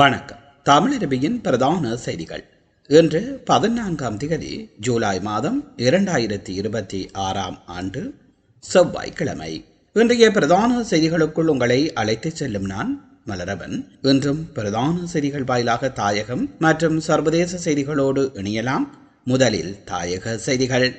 வணக்கம். தமிழரபியின் பிரதான செய்திகள். இன்று 14ஆம் தேதி ஜூலை மாதம் 2026 செவ்வாய்க்கிழமை. இன்றைய பிரதான செய்திகளுக்குள் உங்களை அழைத்துச் செல்லும் நான் மலரவன். இன்றும் பிரதான செய்திகள் வாயிலாக தாயகம் மற்றும் சர்வதேச செய்திகளோடு இணையலாம். முதலில் தாயக செய்திகள்.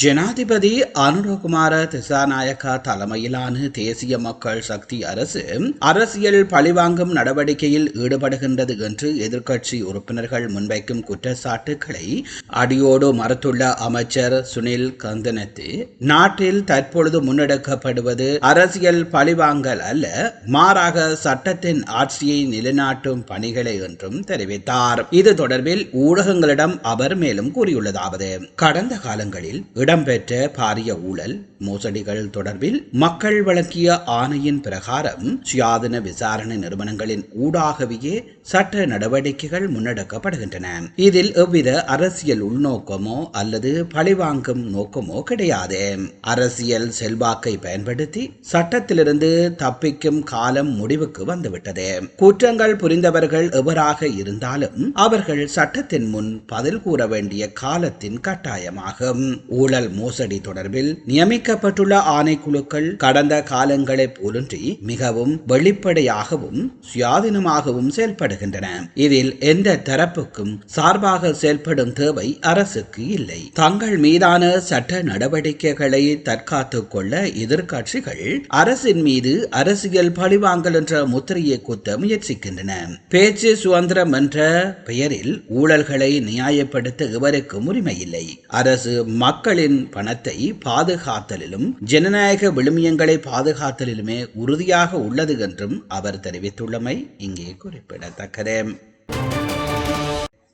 ஜனாதிபதி அனுரகுமார திசாநாயக்கா தலைமையிலான தேசிய மக்கள் சக்தி அரசு அரசியல் பழிவாங்கும் நடவடிக்கையில் ஈடுபடுகின்றது என்று எதிர்க்கட்சி உறுப்பினர்கள் முன்வைக்கும் குற்றச்சாட்டுக்களை அடியோடு மறுத்துள்ள அமைச்சர் சுனில் கந்தனத்து, நாட்டில் தற்பொழுது முன்னெடுக்கப்படுவது அரசியல் பழிவாங்கல் அல்ல, மாறாக சட்டத்தின் ஆட்சியை நிலைநாட்டும் பணிகளை என்றும் தெரிவித்தார். இது தொடர்பில் ஊடகங்களிடம் அவர் மேலும் கூறியுள்ளதாவது: கடந்த காலங்களில் இடம்பெற்ற பாரிய ஊழல் மோசடிகள் தொடர்பில் மக்கள் வழங்கிய ஆணையின் பிரகாரம் சுயாதீன விசாரணை நிறுவனங்களின் ஊடாகவே சட்ட நடவடிக்கைகள் முன்னெடுக்கப்படுகின்றன. இதில் எவ்வித அரசியல் உள்நோக்கமோ அல்லது பழிவாங்கும் நோக்கமோ கிடையாது. அரசியல் செல்வாக்கை பயன்படுத்தி சட்டத்திலிருந்து தப்பிக்கும் காலம் முடிவுக்கு வந்துவிட்டது. குற்றங்கள் புரிந்தவர்கள் எவராக இருந்தாலும் அவர்கள் சட்டத்தின் முன் பதில் கூற வேண்டிய காலத்தின் கட்டாயமாகும். ஊழல் மோசடி தொடர்பில் நியமிக்கப்பட்டுள்ள ஆணைக்குழுக்கள் கடந்த காலங்களைப் போலின்றி மிகவும் வெளிப்படையாகவும் சுயாதீனமாகவும் செயல்படுகின்றன. இதில் எந்த தரப்புக்கும் சார்பாக செயல்படும் தேவை அரசுக்கு இல்லை. தங்கள் மீதான சட்ட நடவடிக்கைகளை தற்காத்துக் கொள்ள எதிர்க்கட்சிகள் அரசின் மீது அரசியல் பழிவாங்கல் என்ற முத்திரையை குத்த முயற்சிக்கின்றன. பேச்சு சுதந்திரம் என்ற பெயரில் ஊழல்களை நியாயப்படுத்த எவருக்கும் உரிமை இல்லை. அரசு மக்களின் பணத்தை பாதுகாத்தலிலும் ஜனநாயக விழுமியங்களை பாதுகாத்தலிலுமே உறுதியாக உள்ளது என்றும் அவர் தெரிவித்துள்ளமை இங்கே குறிப்பிடத்தக்கது.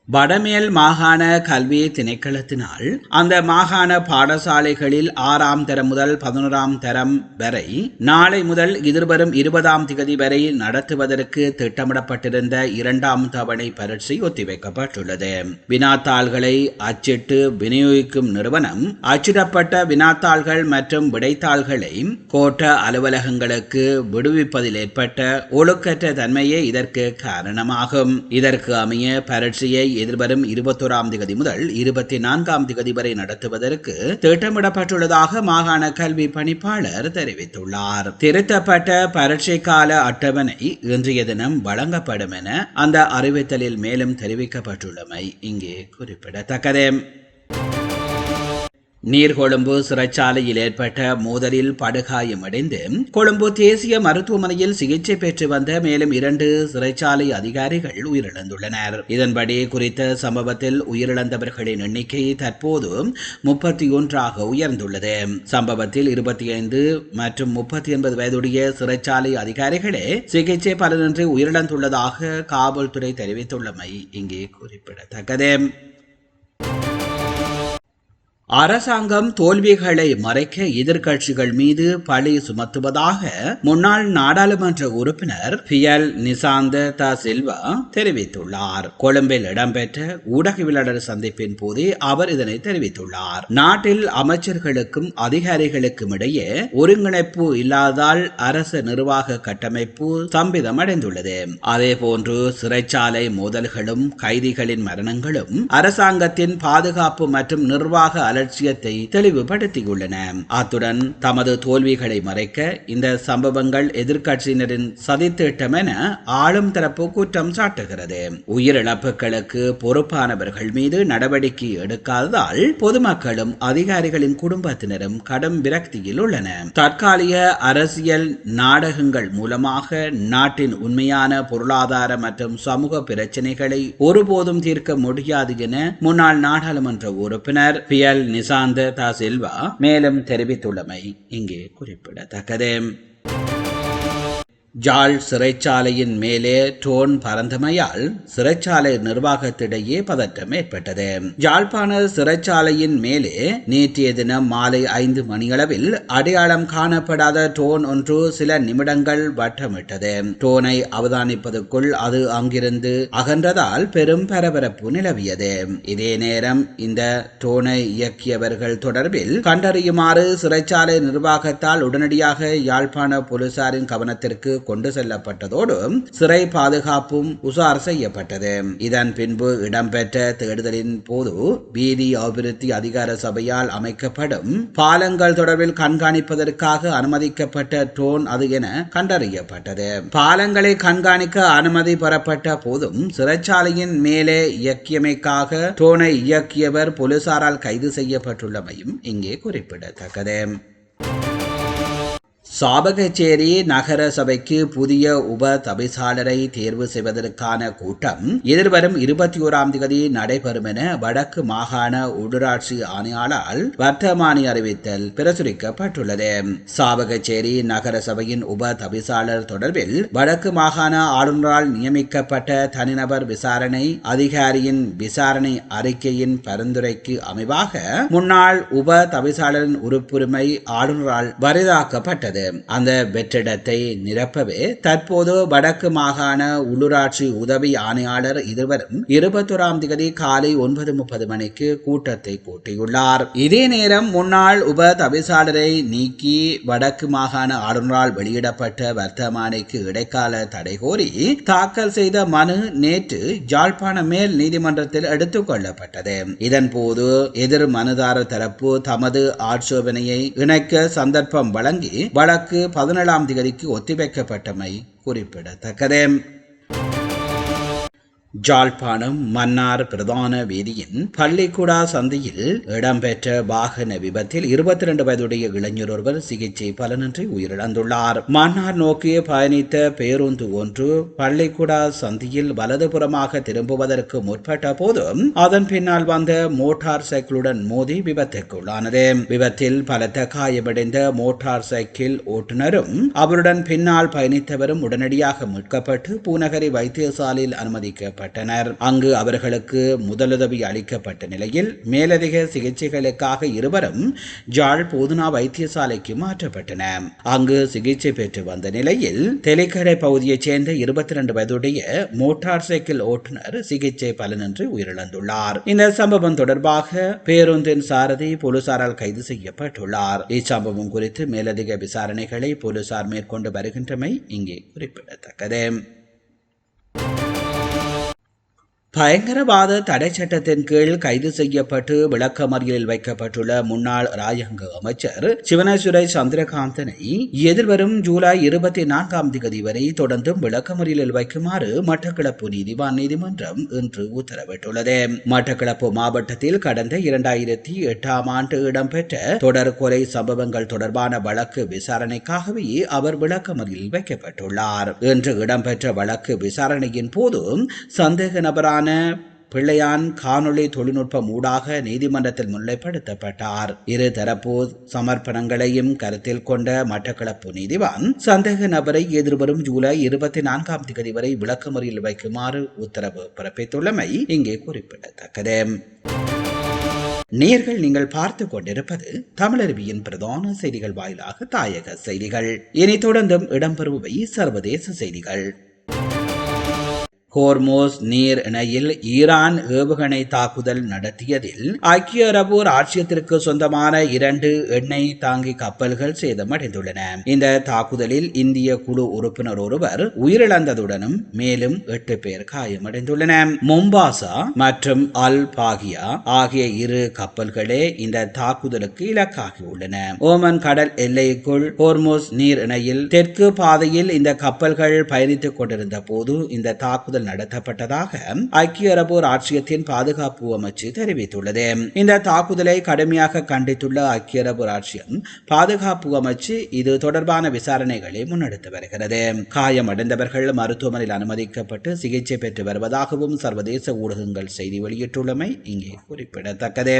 வடமேல் மாகாண கல்வி திணைக்களத்தினால் அந்த மாகாண பாடசாலைகளில் 6ஆம் தரம் முதல் 11ஆம் தரம் வரை நாளை முதல் எதிர்வரும் 20ஆம் தேதி வரை நடத்துவதற்கு திட்டமிடப்பட்டிருந்த 2ஆம் தவணை பரீட்சை ஒத்திவைக்கப்பட்டுள்ளது. வினாத்தாள்களை அச்சிட்டு விநியோகிக்கும் நிறுவனம் அச்சிடப்பட்ட வினாத்தாள்கள் மற்றும் விடைத்தாள்களை கோட்ட அலுவலகங்களுக்கு விடுவிப்பதில் ஏற்பட்ட ஒழுக்கற்ற தன்மையே இதற்கு காரணமாகும். இதற்கு அமைய பரீட்சையை எதிர்வரும் 21ஆம் தேதி முதல் 24ஆம் தேதி வரை நடத்துவதற்கு திட்டமிடப்பட்டுள்ளதாக மாகாண கல்வி பணிப்பாளர் தெரிவித்துள்ளார். திருத்தப்பட்ட பரீட்சை கால அட்டவணை இன்றைய தினம் வழங்கப்படும் என அந்த அறிவித்தலில் மேலும் தெரிவிக்கப்பட்டுள்ளமை இங்கே குறிப்பிடத்தக்கது. நீர்கொழும்பு சிறைச்சாலையில் ஏற்பட்ட மோதலில் படுகாயமடைந்து கொழும்பு தேசிய மருத்துவமனையில் சிகிச்சை பெற்று வந்த மேலும் 2 சிறைச்சாலை அதிகாரிகள் உயிரிழந்துள்ளனர். இதன்படி குறித்த சம்பவத்தில் உயிரிழந்தவர்களின் எண்ணிக்கை தற்போது 31 உயர்ந்துள்ளது. சம்பவத்தில் 25 மற்றும் 39 வயதுடைய சிறைச்சாலை அதிகாரிகளே சிகிச்சை பலனின்றி உயிரிழந்துள்ளதாக காவல்துறை தெரிவித்துள்ளமை இங்கே குறிப்பிடத்தக்கது. அரசாங்கம் தோல்விகளை மறைக்க எதிர்க்கட்சிகள் மீது பழி சுமத்துவதாக முன்னாள் நாடாளுமன்ற உறுப்பினர் பியல் நிசாந்த த சில்வா தெரிவித்துள்ளார். கொழும்பில் இடம்பெற்ற ஊடகவியலாளர் சந்திப்பின் போதே அவர் இதனை தெரிவித்துள்ளார். நாட்டில் அமைச்சர்களுக்கும் அதிகாரிகளுக்கும் இடையே ஒருங்கிணைப்பு இல்லாததால் அரசு நிர்வாக கட்டமைப்பு ஸ்தம்பிதம் அடைந்துள்ளது. அதேபோன்று சிறைச்சாலை மோதல்களும் கைதிகளின் மரணங்களும் அரசாங்கத்தின் பாதுகாப்பு மற்றும் நிர்வாக அலட்சியத்தை தெளிவுபடுத்தியுள்ளன. அத்துடன் தமது தோல்விகளை மறைக்க இந்த சம்பவங்கள் எதிர்க்கட்சியினரின் சதித்திட்டம் என ஆளும் தரப்பு குற்றம் சாட்டுகிறது. உயிரிழப்புகளுக்கு பொறுப்பானவர்கள் மீது நடவடிக்கை எடுக்காததால் பொதுமக்களும் அதிகாரிகளின் குடும்பத்தினரும் கடும் விரக்தியில் உள்ளனர். தற்காலிக அரசியல் நாடகங்கள் மூலமாக நாட்டின் உண்மையான பொருளாதார மற்றும் சமூக பிரச்சினைகளை ஒருபோதும் தீர்க்க முடியாது என முன்னாள் நாடாளுமன்ற உறுப்பினர் பியல் நிசாந்த த சில்வா மேலும் தெரிவித்துள்ளமை இங்கே குறிப்பிடத்தக்கது. ஜாழ் சிறைச்சாலையின் மேலே ட்ரோன் பறந்தமையால் சிறைச்சாலை நிர்வாகத்திடையே பதற்றம் ஏற்பட்டது. யாழ்ப்பாண சிறைச்சாலையின் மேலே நேற்றைய தினம் மாலை 5 மணியளவில் அடையாளம் காணப்படாத ட்ரோன் ஒன்று சில நிமிடங்கள் வட்டமிட்டது. ட்ரோனை அவதானிப்பதற்குள் அது அங்கிருந்து அகன்றதால் பெரும் பரபரப்பு நிலவியது. இதே நேரம் இந்த ட்ரோனை இயக்கியவர்கள் தொடர்பில் கண்டறியுமாறு சிறைச்சாலை நிர்வாகத்தால் உடனடியாக யாழ்ப்பாண போலீசாரின் கவனத்திற்கு கொண்டு செல்லப்பட்டதோடு சிறை பாதுகாப்பும் உசார் செய்யப்பட்டது. இதன் பின்பு இடம்பெற்ற தேடுதலின் போது வீதி அபிவிருத்தி அதிகார சபையால் அமைக்கப்படும் பாலங்கள் தொடர்பில் கண்காணிப்பதற்காக அனுமதிக்கப்பட்ட ட்ரோன் அது என கண்டறியப்பட்டது. பாலங்களை கண்காணிக்க அனுமதி பெறப்பட்ட போதும் சிறைச்சாலையின் மேலே இயக்கியமைக்காக ட்ரோனை இயக்கியவர் போலீசாரால் கைது செய்யப்பட்டுள்ளமையும் இங்கே குறிப்பிடத்தக்கது. சாவகச்சேரி நகர சபைக்கு புதிய உப தவிசாளரை தேர்வு செய்வதற்கான கூட்டம் எதிர்வரும் 21ஆம் தேதி நடைபெறும் என வடக்கு மாகாண உள்ளூராட்சி ஆணையாளர் வர்த்தமானி அறிவித்தல் பிரசுரிக்கப்பட்டுள்ளது. சாவகச்சேரி நகர சபையின் உப தவிசாளர் தொடர்பில் வடக்கு மாகாண ஆளுநரால் நியமிக்கப்பட்ட தனிநபர் விசாரணை அதிகாரியின் விசாரணை அறிக்கையின் பரிந்துரைக்கு அமைவாக முன்னாள் உப தவிசாளரின் உறுப்புரிமை ஆளுநரால் வரிதாக்கப்பட்டது. அந்த வெற்றிடத்தை நிரப்பவே தற்போது வடக்கு மாகாண உள்ளூராட்சி உதவி ஆணையாளர் எதிர்வரும் 21ஆம் தேதி காலை 9:30 மணிக்கு கூட்டத்தை கூட்டியுள்ளார். இதே நேரம் முன்னாள் உப தவிசாளரை நீக்கி வடக்கு மாகாண ஆளுநரால் வெளியிடப்பட்ட வர்த்தமானிக்கு இடைக்கால தடை கோரி தாக்கல் செய்த மனு நேற்று யாழ்ப்பாண மேல் நீதிமன்றத்தில் எடுத்துக் கொள்ளப்பட்டது. இதன் போது எதிர் மனுதாரர் தரப்பு தமது ஆட்சேபனையை இணைக்க சந்தர்ப்பம் வழங்கி வழக்கு 17ஆம் தேதிக்கு ஒத்திவைக்கப்பட்டமை குறிப்பிடத்தக்கது. ஜாழ்ப்பாணம் மன்னார் பிரதான வீதியின் பள்ளிக்கூடா சந்தையில் இடம்பெற்ற வாகன விபத்தில் 22 வயதுடைய இளைஞர் ஒருவர் சிகிச்சை பலனின்றி உயிரிழந்துள்ளார். மன்னார் நோக்கி பயணித்த பேருந்து ஒன்று பள்ளிக்கூடா சந்தையில் வலதுபுறமாக திரும்புவதற்கு முற்பட்ட போதும் அதன் பின்னால் வந்த மோட்டார் சைக்கிளுடன் மோதி விபத்துக்குள்ளானது. விபத்தில் பலத்த காயமடைந்த மோட்டார் சைக்கிள் ஓட்டுநரும் அவருடன் பின்னால் பயணித்தவரும் உடனடியாக மீட்கப்பட்டு பூநகரி வைத்தியசாலையில் அனுமதிக்கப்பட்டனர். அங்கு அவர்களுக்கு முதலுதவி அளிக்கப்பட்ட நிலையில் மேலதிக சிகிச்சைகளுக்காக இருவரும் ஜாழ் போதுனா வைத்தியசாலைக்கு மாற்றப்பட்டனர். அங்கு சிகிச்சை பெற்று வந்த நிலையில் தெலிக்கடை பகுதியைச் சேர்ந்த 22 வயதுடைய மோட்டார் சைக்கிள் ஓட்டுநர் சிகிச்சை பலனின்றி உயிரிழந்துள்ளார். இந்த சம்பவம் தொடர்பாக பேருந்தின் சாரதி போலீசாரால் கைது செய்யப்பட்டுள்ளார். இச்சம்பவம் குறித்து மேலதிக விசாரணைகளை போலீசார் மேற்கொண்டு வருகின்றமை இங்கே குறிப்பிடத்தக்கது. பயங்கரவாத தடை சட்டத்தின் கீழ் கைது செய்யப்பட்டு விளக்கமறியலில் வைக்கப்பட்டுள்ள முன்னாள் ராஜாங்க அமைச்சர் சிவனேஸ்வரை சந்திரகாந்தனை எதிர்வரும் ஜூலை 24ஆம் தேதி வரை தொடர்ந்தும் விளக்கமறியலில் வைக்குமாறு மட்டக்களப்பு நீதிவான் நீதிமன்றம் இன்று உத்தரவிட்டுள்ளது. மட்டக்களப்பு மாவட்டத்தில் கடந்த 2008ஆம் ஆண்டு இடம்பெற்ற தொடர் கொலை சம்பவங்கள் தொடர்பான வழக்கு விசாரணைக்காகவே அவர் விளக்கமறியலில் வைக்கப்பட்டுள்ளார். இன்று இடம்பெற்ற வழக்கு விசாரணையின் போது சந்தேக நபரான பிள்ளையான் காணொளி தொழில்நுட்பம் ஊடாக நீதிமன்றத்தில் முன்னிலைப்படுத்தப்பட்டார். இரு தரப்பு சமர்ப்பணங்களையும் கருத்தில் கொண்ட மட்டக்களப்பு நீதிவான் சந்தேக நபரை எதிர்வரும் ஜூலை 24ஆம் தேதி வரை விளக்கமறியலில் வைக்குமாறு உத்தரவு பிறப்பித்துள்ளமை இங்கே குறிப்பிடத்தக்கது. நேயர்கள், நீங்கள் பார்த்து கொண்டிருப்பது தமிழருவியின் பிரதான செய்திகள் வாயிலாக தாயக செய்திகள். இனி தொடர்ந்தும் இடம்பெறுபவை சர்வதேச செய்திகள். ஹோர்மோஸ் நீர் இணையில் ஈரான் ஏவுகணை தாக்குதல் நடத்தியதில் ஐக்கிய அரபு ராச்சியத்திற்கு சொந்தமான 2 எண்ணெய் தாங்கி கப்பல்கள் சேதமடைந்துள்ளன. இந்த தாக்குதலில் இந்திய குழு உறுப்பினர் ஒருவர் உயிரிழந்ததுடனும் மேலும் 8 பேர் காயமடைந்துள்ளனர். மொம்பாசா மற்றும் அல் பாகியா ஆகிய 2 கப்பல்களே இந்த தாக்குதலுக்கு இலக்காகியுள்ளன. ஓமன் கடல் எல்லைக்குள் ஹோர்மோஸ் நீர் இணையில் தெற்கு பாதையில் இந்த கப்பல்கள் பயணித்துக் கொண்டிருந்த போது இந்த தாக்குதல் நடத்தப்பட்டதாக ஐக்கிய அரபு ராச்சியத்தின் பாதுகாப்பு அமைச்சு தெரிவித்துள்ளது. இந்த தாக்குதலை கடுமையாக கண்டித்துள்ள ஐக்கிய அரபு ராச்சியம் பாதுகாப்பு அமைச்சு இது தொடர்பான விசாரணைகளை முன்னெடுத்து வருகிறது. காயமடைந்தவர்கள் மருத்துவமனையில் அனுமதிக்கப்பட்டு சிகிச்சை பெற்று வருவதாகவும் சர்வதேச ஊடகங்கள் செய்தி வெளியிட்டுள்ளமை இங்கே குறிப்பிடத்தக்கது.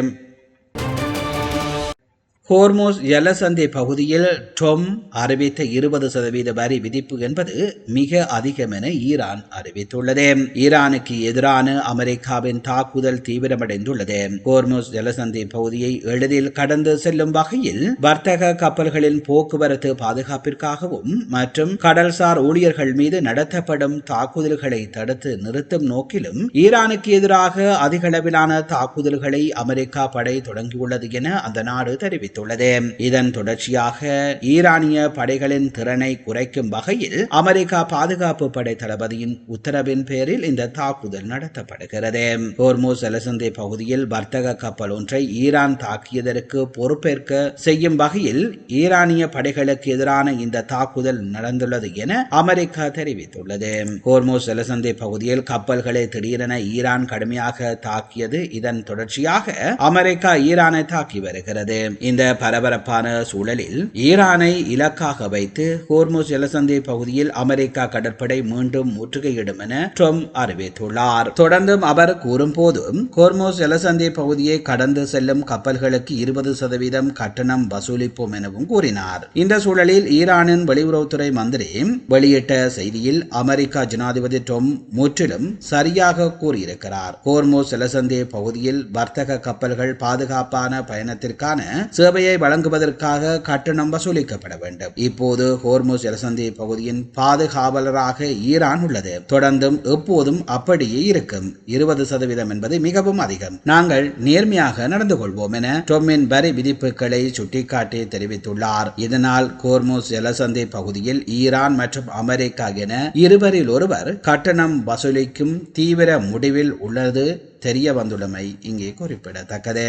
ஹோர்மோஸ் ஜலசந்தி பகுதியில் ட்ரம்ப் அறிவித்த 20% வரி விதிப்பு என்பது மிக அதிகம் என ஈரான் அறிவித்துள்ளது. ஈரானுக்கு எதிரான அமெரிக்காவின் தாக்குதல் தீவிரமடைந்துள்ளது. ஹோர்மோஸ் ஜலசந்தி பகுதியை எளிதில் கடந்து செல்லும் வகையில் வர்த்தக கப்பல்களின் போக்குவரத்து பாதுகாப்பிற்காகவும் மற்றும் கடல்சார் ஊழியர்கள் மீது நடத்தப்படும் தாக்குதல்களை தடுத்து நிறுத்தும் நோக்கிலும் ஈரானுக்கு எதிராக அதிகளவிலான தாக்குதல்களை அமெரிக்கா படை தொடங்கியுள்ளது என அந்த நாடு தெரிவித்துள்ளது. தெரிவித்துள்ளது. இதன் தொடர்ச்சியாக ஈரானிய படைகளின் திறனை குறைக்கும் வகையில் அமெரிக்கா பாதுகாப்பு படை தளபதியின் உத்தரவின் பேரில் இந்த தாக்குதல் நடத்தப்படுகிறது. ஹோர்முஸ் ஜலசந்தி பகுதியில் வர்த்தக கப்பல் ஒன்றை ஈரான் தாக்கியதற்கு பொறுப்பேற்க செய்யும் வகையில் ஈரானிய படைகளுக்கு எதிரான இந்த தாக்குதல் நடந்துள்ளது என அமெரிக்கா தெரிவித்துள்ளது. ஹோர்முஸ் ஜலசந்தி பகுதியில் கப்பல்களை திடீரென ஈரான் கடுமையாக தாக்கியது. இதன் தொடர்ச்சியாக அமெரிக்கா ஈரானை தாக்கி வருகிறது. இந்த பரபரப்பான சூழலில் ஈரானை இலக்காக வைத்து ஹோர்முஸ் ஜலசந்தி பகுதியில் அமெரிக்கா கடற்படை மீண்டும் முற்றுகையிடும் என ட்ரம்ப் அறிவித்துள்ளார். தொடர்ந்தும் அவர் கூறும்போது ஹோர்முஸ் ஜலசந்தி பகுதியை கடந்து செல்லும் கப்பல்களுக்கு 20% கட்டணம் வசூலிப்போம் எனவும் கூறினார். இந்த சூழலில் ஈரானின் வெளியுறவுத்துறை மந்திரி வெளியிட்ட செய்தியில் அமெரிக்கா ஜனாதிபதி ட்ரம்ப் முற்றிலும் சரியாக கூறியிருக்கிறார். ஹோர்முஸ் ஜலசந்தி பகுதியில் வர்த்தக கப்பல்கள் பாதுகாப்பான பயணத்திற்கான சேவையை வழங்குவதற்காக கட்டணம் வசூலிக்கப்பட வேண்டும். இப்போது ஹோர்முஸ் ஜலசந்தி பகுதியின் பாதுகாவலராக ஈரான் உள்ளது. தொடர்ந்தும் எப்போதும் அப்படியே இருக்கும். 20% என்பது மிகவும் அதிகம். நாங்கள் நேர்மையாக நடந்து கொள்வோம் என ட்ரம்பின் வரி விதிப்புகளை சுட்டிக்காட்டி தெரிவித்துள்ளார். இதனால் ஹோர்முஸ் ஜலசந்தி பகுதியில் ஈரான் மற்றும் அமெரிக்கா என இருவரில் ஒருவர் கட்டணம் வசூலிக்கும் தீவிர முடிவில் உள்ளது தெரிய வந்துள்ளமை இங்கே குறிப்பிடத்தக்கது.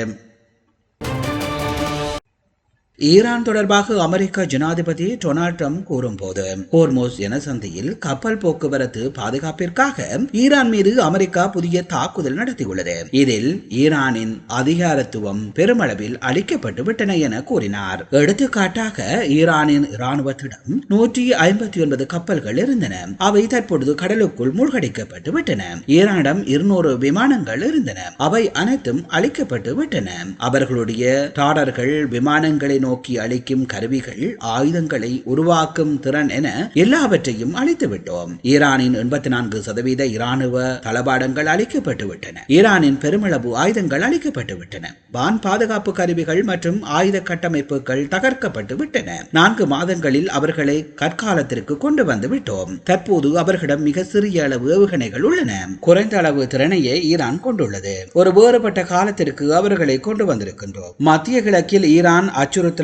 ஈரான் தொடர்பாக அமெரிக்க ஜனாதிபதி டொனால்ட் ட்ரம்ப் கூறும்போது ஹோர்முஸ் ஜலசந்தியில் கப்பல் போக்குவரத்து பாதுகாப்பிற்காக ஈரான் மீது அமெரிக்கா புதிய தாக்குதல் நடத்தியுள்ளது. இதில் ஈரானின் அதிகாரத்துவம் பெருமளவில் அளிக்கப்பட்டு விட்டன என கூறினார். எடுத்துக்காட்டாக ஈரானின் இராணுவத்திடம் 159 கப்பல்கள் இருந்தன. அவை தற்பொழுது கடலுக்குள் மூழ்கடிக்கப்பட்டு விட்டன. ஈரானிடம் 200 விமானங்கள் இருந்தன. அவை அனைத்தும் அளிக்கப்பட்டு விட்டன. அவர்களுடைய டாடர்கள் விமானங்களை நோக்கி அளிக்கும் கருவிகள் ஆயுதங்களை உருவாக்கும் திறன் என எல்லாவற்றையும் அளித்து விட்டோம். ஈரானின் 84% இராணுவ தளபாடங்கள் அளிக்கப்பட்டு விட்டன. ஈரானின் பெருமளவு ஆயுதங்கள் அளிக்கப்பட்டு விட்டன. வான் பாதுகாப்பு கருவிகள் மற்றும் ஆயுத கட்டமைப்புகள் தகர்க்கப்பட்டு விட்டன. 4 மாதங்களில் அவர்களை கற்காலத்திற்கு கொண்டு வந்து விட்டோம். தற்போது அவர்களிடம் மிக சிறிய அளவு ஏவுகணைகள் உள்ளன. குறைந்த அளவு திறனையே ஈரான் கொண்டுள்ளது. ஒரு வேறுபட்ட காலத்திற்கு அவர்களை கொண்டு வந்திருக்கின்றோம். மத்திய கிழக்கில் ஈரான் அச்சுறுத்தலாக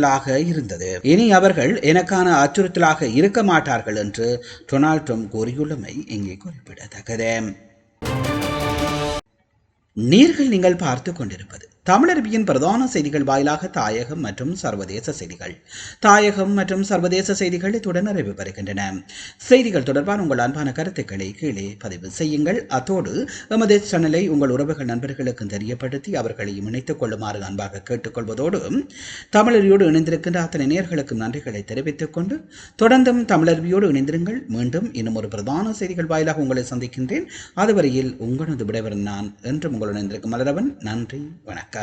இருந்தது. இனி அவர்கள் எனக்கான அச்சுறுத்தலாக இருக்க மாட்டார்கள் என்று டொனால்ட் ட்ரம்ப் கூறியுள்ளமை இங்கே குறிப்பிடத்தக்கது. நீங்கள் பார்த்துக் கொண்டிருப்பது தமிழருவியின் பிரதான செய்திகள் வாயிலாக தாயகம் மற்றும் சர்வதேச செய்திகள். தாயகம் மற்றும் சர்வதேச செய்திகள் இத்துடன் நிறைவு பெறுகின்றன. செய்திகள் தொடர்பான உங்கள் அன்பான கருத்துக்களை கீழே பதிவு செய்யுங்கள். அத்தோடு எமது சேனலை உங்கள் உறவுகள் நண்பர்களுக்கு தெரியப்படுத்தி அவர்களையும் இணைத்துக் கொள்ளுமாறு அன்பாக கேட்டுக்கொள்வதோடு தமிழறியோடு இணைந்திருக்கின்ற அத்தனை நேயர்களுக்கும் நன்றிகளை தெரிவித்துக் கொண்டு தொடர்ந்தும் தமிழறியோடு இணைந்திருங்கள். மீண்டும் இன்னும் ஒரு பிரதான செய்திகள் வாயிலாக உங்களை சந்திக்கின்றேன். அதுவரையில் உங்களது விடைபெறும் நான் என்றும் உங்களுடன் இருக்கும் மலரவன். நன்றி, வணக்கம்.